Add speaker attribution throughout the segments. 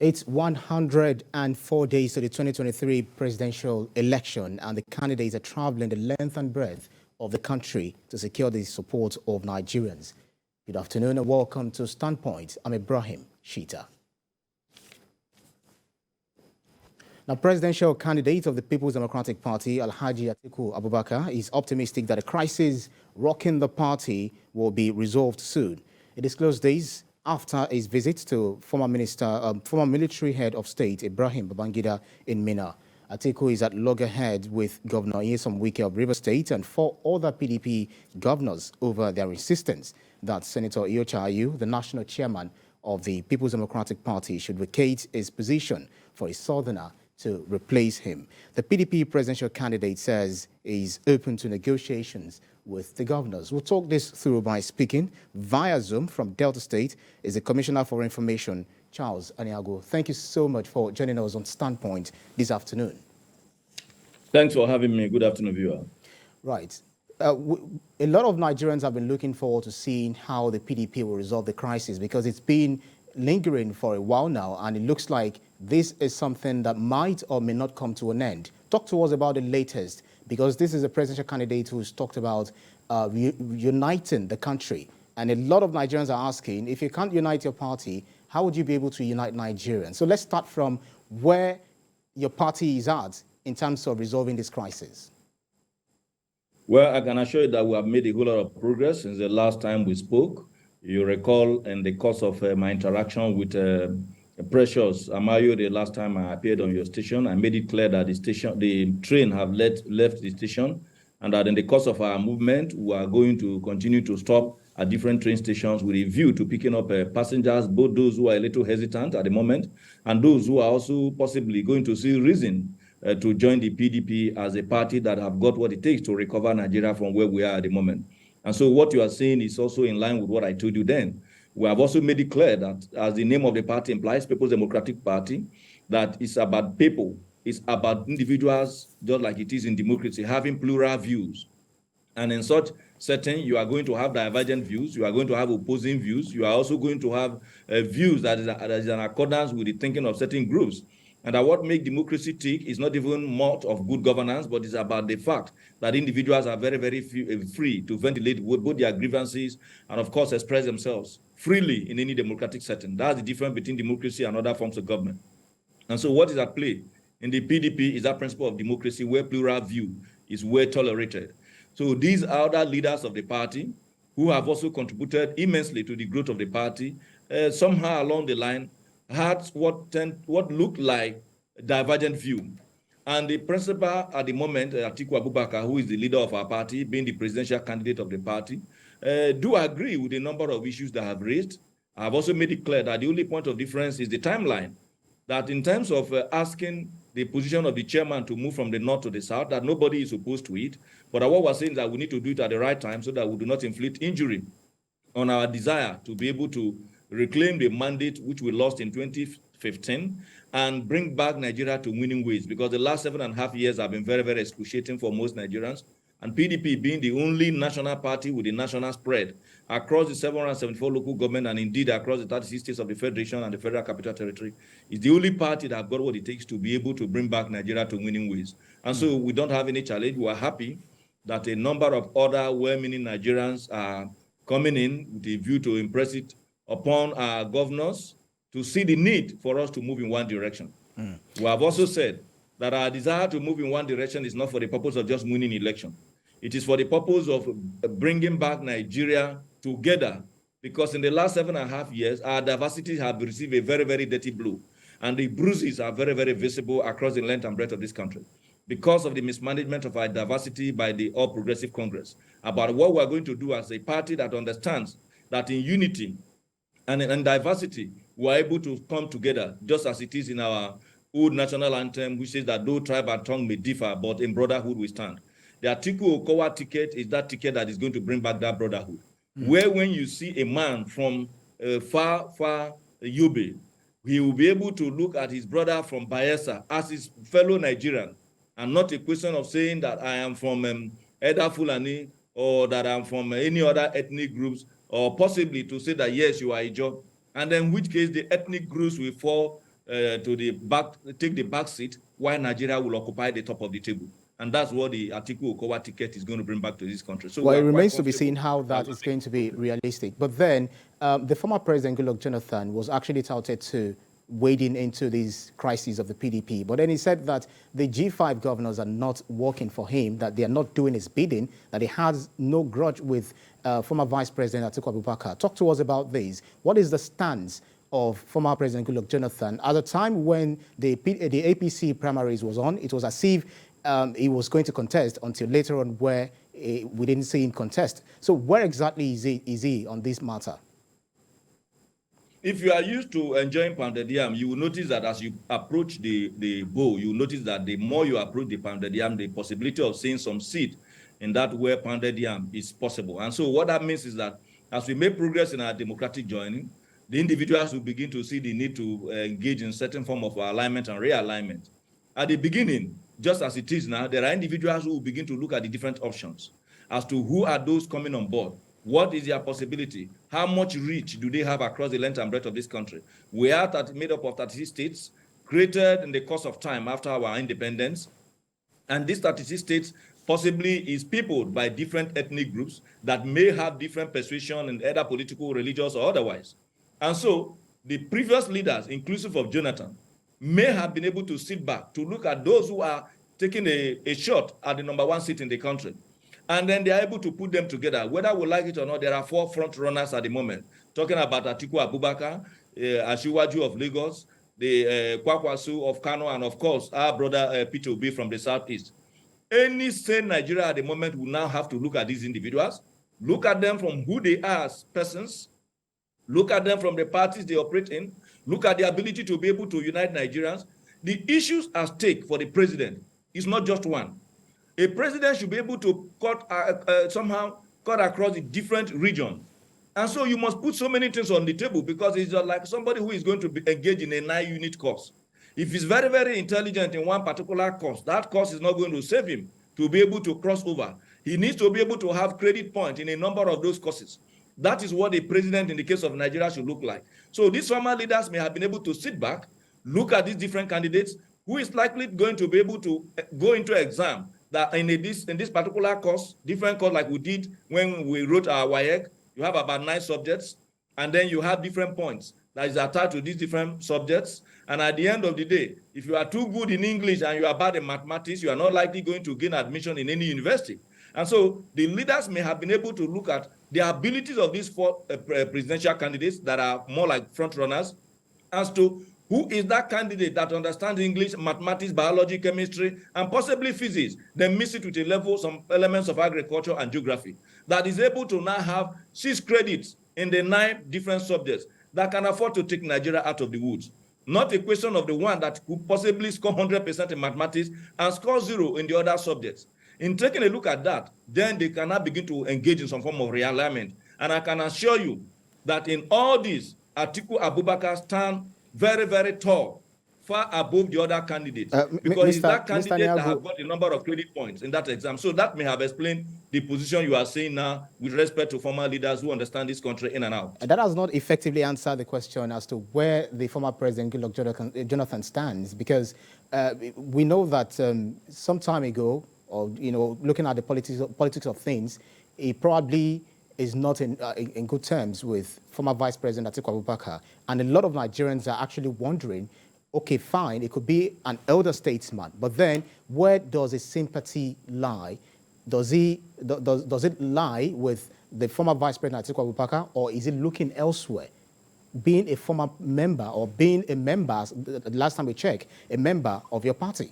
Speaker 1: It's 104 days to the 2023 presidential election, and the candidates are traveling the length and breadth of the country to secure the support of Nigerians. Good afternoon and welcome to Standpoint. I'm Ibrahim Shita. Now, presidential candidate of the People's Democratic Party, Alhaji Atiku Abubakar, is optimistic that the crisis rocking the party will be resolved soon. He disclosed this after his visit to former military head of state Ibrahim Babangida in Minna. Atiku is at loggerhead with Governor Nyesom Wike of Rivers State and 4 other PDP governors over their insistence that Senator Iyorchia Ayu, the national chairman of the People's Democratic Party, should vacate his position for a southerner to replace him. The PDP presidential candidate says he's open to negotiations with the governors. We'll talk this through by speaking via Zoom from Delta State is the Commissioner for Information, Charles Aniagwu. Thank you so much for joining us on Standpoint this afternoon.
Speaker 2: Thanks for having me. Good afternoon, viewer.
Speaker 1: Right. A lot of Nigerians have been looking forward to seeing how the PDP will resolve the crisis because it's been lingering for a while now, and it looks like this is something that might or may not come to an end. Talk to us about the latest, because this is a presidential candidate who's talked about uniting the country. And a lot of Nigerians are asking, if you can't unite your party, how would you be able to unite Nigerians? So let's start from where your party is at in terms of resolving this crisis.
Speaker 2: Well, I can assure you that we have made a whole lot of progress since the last time we spoke. You recall in the course of my interaction with Precious Amayo the last time I appeared on your station, I made it clear that the train have left the station, and that in the course of our movement, we are going to continue to stop at different train stations with a view to picking up passengers, both those who are a little hesitant at the moment and those who are also possibly going to see reason to join the PDP as a party that have got what it takes to recover Nigeria from where we are at the moment. And so what you are saying is also in line with what I told you then. We have also made it clear that, as the name of the party implies, People's Democratic Party, that it's about people, it's about individuals, just like it is in democracy, having plural views. And in such setting, you are going to have divergent views, you are going to have opposing views, you are also going to have views that is in accordance with the thinking of certain groups. And that what makes democracy tick is not even much of good governance, but it's about the fact that individuals are very, very free to ventilate both their grievances and, of course, express themselves freely in any democratic setting. That's the difference between democracy and other forms of government. And so what is at play in the PDP is that principle of democracy where plural view is well tolerated. So these other leaders of the party who have also contributed immensely to the growth of the party, somehow along the line, had what looked like a divergent view. And the principal at the moment, Atiku Abubakar, who is the leader of our party, being the presidential candidate of the party, do agree with a number of issues that I have raised. I've also made it clear that the only point of difference is the timeline, that in terms of asking the position of the chairman to move from the north to the south, that nobody is opposed to it. But what we're saying is that we need to do it at the right time so that we do not inflict injury on our desire to be able to reclaim the mandate which we lost in 2015 and bring back Nigeria to winning ways, because the last 7.5 years have been very, very excruciating for most Nigerians. And PDP being the only national party with a national spread across the 774 local government and indeed across the 36 states of the Federation and the Federal Capital Territory, is the only party that have got what it takes to be able to bring back Nigeria to winning ways. And so we don't have any challenge. We are happy that a number of other well-meaning Nigerians are coming in with a view to impress it upon our governors to see the need for us to move in one direction. We have also said that our desire to move in one direction is not for the purpose of just winning election. It is for the purpose of bringing back Nigeria together, because in the last 7.5 years, our diversity have received a very, very dirty blow. And the bruises are very, very visible across the length and breadth of this country because of the mismanagement of our diversity by the All Progressive Congress. About what we're going to do as a party that understands that in unity and in diversity, we're able to come together, just as it is in our old national anthem, which says that though tribe and tongue may differ, but in brotherhood we stand. The Atiku Okowa ticket is that ticket that is going to bring back that brotherhood. Where when you see a man from far Yobe, he will be able to look at his brother from Bayelsa as his fellow Nigerian, and not a question of saying that I am from Eda Fulani or that I'm from any other ethnic groups, or possibly to say that, yes, you are Ijo, and then in which case the ethnic groups will fall to the back, take the back seat, while Nigeria will occupy the top of the table. And that's what the Atiku Okowa ticket is going to bring back to this country. So
Speaker 1: well, it remains to be seen how that is going to be realistic. But then the former President Goodluck Jonathan was actually touted to wading into these crises of the PDP. But then he said that the G5 governors are not working for him, that they are not doing his bidding, that he has no grudge with former Vice President Atiku Abubakar. Talk to us about this. What is the stance of former President Goodluck Jonathan? At the time when the APC primaries was on, it was as if he was going to contest until later on where we didn't see him contest. So where exactly is he on this matter?
Speaker 2: If you are used to enjoying pounded yam, you will notice that as you approach the bowl, you will notice that the more you approach the pounded yam, the possibility of seeing some seed in that where pounded yam is possible. And so what that means is that as we make progress in our democratic joining, the individuals will begin to see the need to engage in certain form of alignment and realignment. At the beginning, just as it is now, there are individuals who will begin to look at the different options as to who are those coming on board. What is their possibility? How much reach do they have across the length and breadth of this country? We are made up of 36 states, created in the course of time after our independence. And these 36 states possibly is peopled by different ethnic groups that may have different persuasion in either political, religious, or otherwise. And so the previous leaders, inclusive of Jonathan, may have been able to sit back to look at those who are taking a shot at the #1 seat in the country. And then they are able to put them together. Whether we like it or not, there are 4 front runners at the moment. Talking about Atiku Abubakar, Asiwaju of Lagos, the Kwakwasu of Kano, and of course, our brother Peter Obi from the Southeast. Any sane Nigeria at the moment will now have to look at these individuals, look at them from who they are as persons, look at them from the parties they operate in, look at the ability to be able to unite Nigerians. The issues at stake for the president is not just one. A president should be able to somehow cut across the different regions. And so you must put so many things on the table because it's just like somebody who is going to be engaged in a 9-unit course. If he's very, very intelligent in one particular course, that course is not going to save him to be able to cross over. He needs to be able to have credit points in a number of those courses. That is what a president in the case of Nigeria should look like. So these former leaders may have been able to sit back, look at these different candidates, who is likely going to be able to go into exam that in this particular course, different course like we did when we wrote our WAEC, you have about 9 subjects, and then you have different points that is attached to these different subjects. And at the end of the day, if you are too good in English and you are bad in mathematics, you are not likely going to gain admission in any university. And so the leaders may have been able to look at the abilities of these 4 presidential candidates that are more like front runners as to who is that candidate that understands English, mathematics, biology, chemistry, and possibly physics, then mix it with a level, some elements of agriculture and geography, that is able to now have 6 credits in the 9 different subjects that can afford to take Nigeria out of the woods. Not a question of the one that could possibly score 100% in mathematics and score 0 in the other subjects. In taking a look at that, then they cannot begin to engage in some form of realignment. And I can assure you that in all this, Atiku Abubakar stands very, very tall, far above the other candidates, because he's that candidate that has got a number of credit points in that exam. So that may have explained the position you are saying now with respect to former leaders who understand this country in and out.
Speaker 1: That has not effectively answered the question as to where the former President Goodluck Jonathan stands, because we know that some time ago, or looking at the politics of things, he probably is not in good terms with former Vice President Atiku Abubakar. And a lot of Nigerians are actually wondering, okay, fine, it could be an elder statesman, but then where does his sympathy lie? Does it lie with the former Vice President Atiku Abubakar, or is it looking elsewhere? Being a former member, or being a member, last time we checked, a member of your party.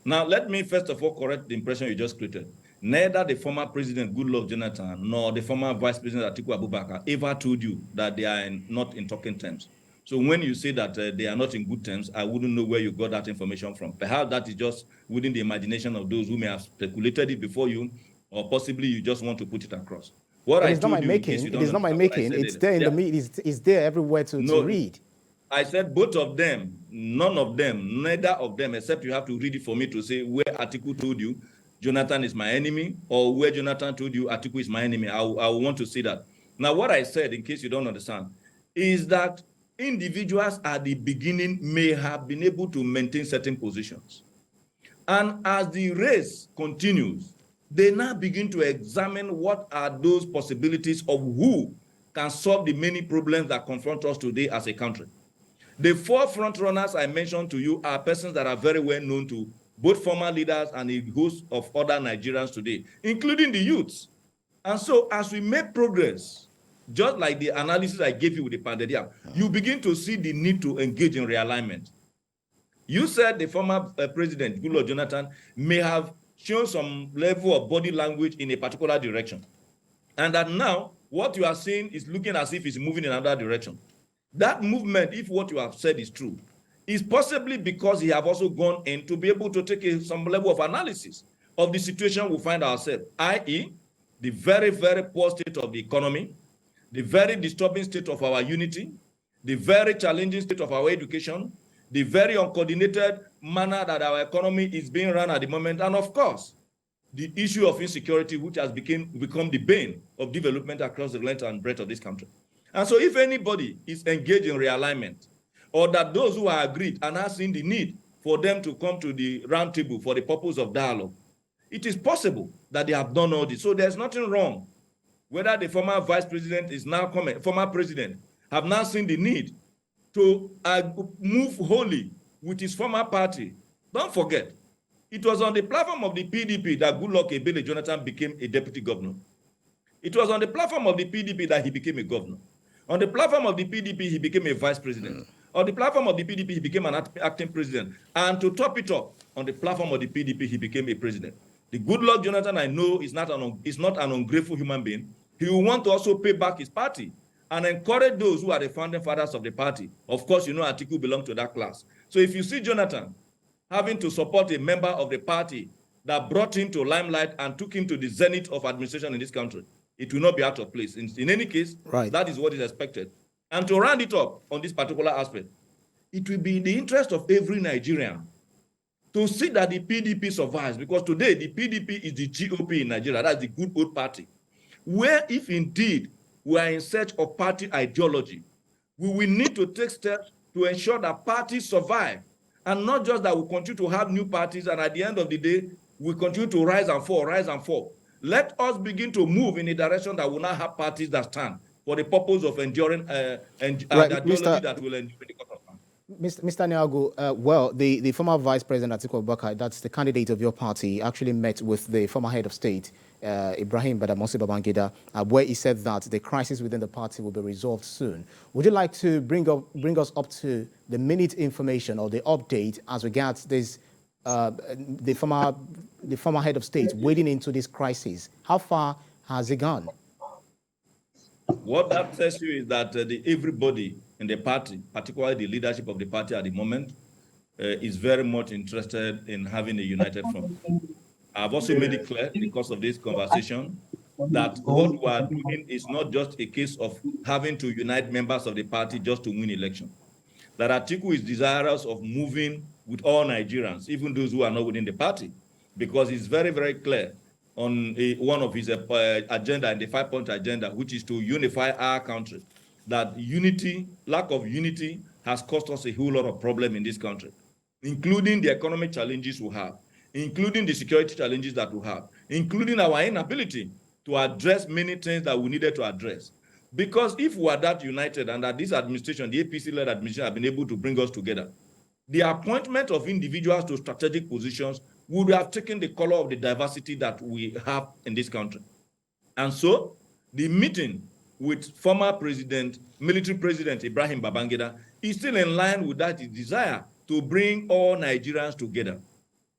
Speaker 2: Now, let me first of all correct the impression you just created. Neither the former President Goodluck Jonathan nor the former Vice President Atiku Abubakar ever told you that they are not in talking terms. So when you say that they are not in good terms, I wouldn't know where you got that information from. Perhaps that is just within the imagination of those who may have speculated it before you, or possibly you just want to put it across. What I told you, it is not my making.
Speaker 1: It's there in the media. It's there everywhere to read.
Speaker 2: I said both of them, none of them, neither of them, except you have to read it for me to say where Atiku told you Jonathan is my enemy, or where Jonathan told you Atiku is my enemy. I want to see that. Now, what I said, in case you don't understand, is that individuals at the beginning may have been able to maintain certain positions. And as the race continues, they now begin to examine what are those possibilities of who can solve the many problems that confront us today as a country. The 4 front runners I mentioned to you are persons that are very well known to both former leaders and a host of other Nigerians today, including the youths. And so as we make progress, just like the analysis I gave you with the pandemic, you begin to see the need to engage in realignment. You said the former president, Goodluck Jonathan, may have shown some level of body language in a particular direction. And that now, what you are seeing is looking as if it's moving in another direction. That movement, if what you have said is true, is possibly because he have also gone in to be able to take some level of analysis of the situation we find ourselves, i.e., the very, very poor state of the economy, the very disturbing state of our unity, the very challenging state of our education, the very uncoordinated manner that our economy is being run at the moment, and of course, the issue of insecurity, which has become the bane of development across the length and breadth of this country. And so if anybody is engaged in realignment, or that those who are agreed and are seeing the need for them to come to the round table for the purpose of dialogue, it is possible that they have done all this. So there's nothing wrong. Whether the former vice president is now coming, former president, have now seen the need to move wholly with his former party. Don't forget, it was on the platform of the PDP that Goodluck Ebele Jonathan became a deputy governor. It was on the platform of the PDP that he became a governor. On the platform of the PDP, he became a vice president. On the platform of the PDP, he became an acting president. And to top it up, on the platform of the PDP, he became a president. The Goodluck Jonathan, I know, is not an ungrateful human being. He will want to also pay back his party and encourage those who are the founding fathers of the party. Of course, you know Atiku belongs to that class. So if you see Jonathan having to support a member of the party that brought him to limelight and took him to the zenith of administration in this country, it will not be out of place. In any case, right, that is what is expected. And to round it up on this particular aspect, it will be in the interest of every Nigerian to see that the PDP survives, because today the PDP is the GOP in Nigeria. That's the good old party, where if indeed we are in search of party ideology, we will need to take steps to ensure that parties survive, and not just that we continue to have new parties and at the end of the day, we continue to rise and fall, rise and fall. Let us begin to move in a direction that will not have parties that stand for the purpose of enduring right, ideology that will endure the course of time.
Speaker 1: Mr. Aniagwu, well, the former Vice President Atiku Abubakar, that's the candidate of your party, actually met with the former head of state, Ibrahim Badamasi Babangida, where he said that the crisis within the party will be resolved soon. Would you like to bring us up to the minute information or the update as regards this, the former head of state wading into this crisis? How far has it gone?
Speaker 2: What that tells you is that everybody in the party, particularly the leadership of the party at the moment, is very much interested in having a united front. I've also made it clear in the course of this conversation that what we are doing is not just a case of having to unite members of the party just to win election. That Atiku is desirous of moving with all Nigerians, even those who are not within the party, because it's very, very clear on one of his agenda, in the 5-point agenda, which is to unify our country, that unity, lack of unity, has caused us a whole lot of problems in this country, including the economic challenges we have, including the security challenges that we have, including our inability to address many things that we needed to address. Because if we are that united and that this administration, the APC-led administration, have been able to bring us together, the appointment of individuals to strategic positions would have taken the color of the diversity that we have in this country. And so the meeting with former military president Ibrahim Babangida is still in line with that desire to bring all Nigerians together.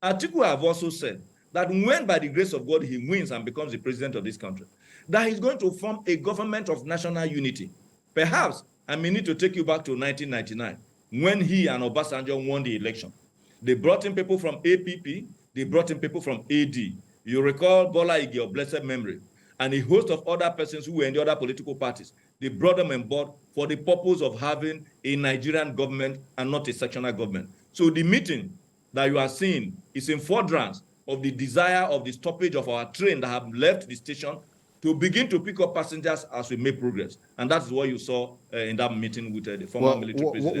Speaker 2: Atiku have also said that when by the grace of God he wins and becomes the president of this country, that he's going to form a government of national unity. Perhaps I may need to take you back to 1999 when he and Obasanjo won the election. They brought in people from APP, they brought in people from AD. You recall Bola Ige of blessed memory, and a host of other persons who were in the other political parties. They brought them on board for the purpose of having a Nigerian government and not a sectional government. So the meeting that you are seeing is in furtherance of the desire of the stoppage of our train that have left the station to begin to pick up passengers as we make progress. And that's what you saw in that meeting with the former military president.